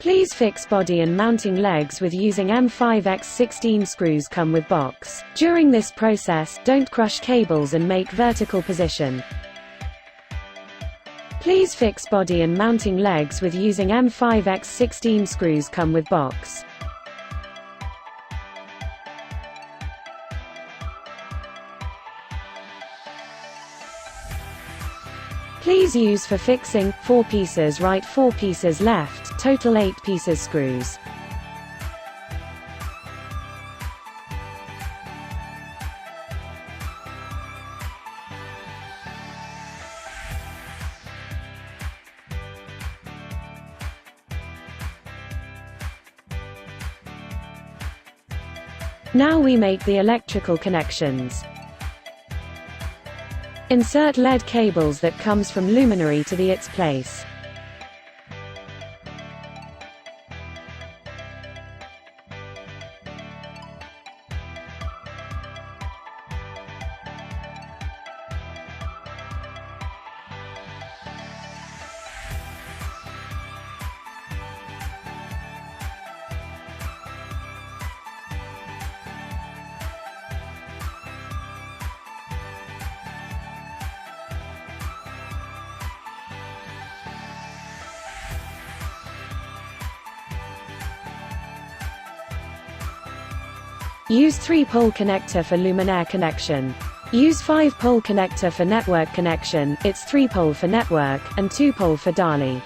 Please fix body and mounting legs with using M5x16 screws come with box. During this process, don't crush cables and make vertical position. Please fix body and mounting legs with using M5x16 screws come with box. Please use for fixing 4 pieces right, 4 pieces left, total 8 pieces screws. Now we make the electrical connections. Insert LED cables that comes from luminary to the its place. Use 3-pole connector for luminaire connection. Use 5-pole connector for network connection, it's 3-pole for network, and 2-pole for DALI.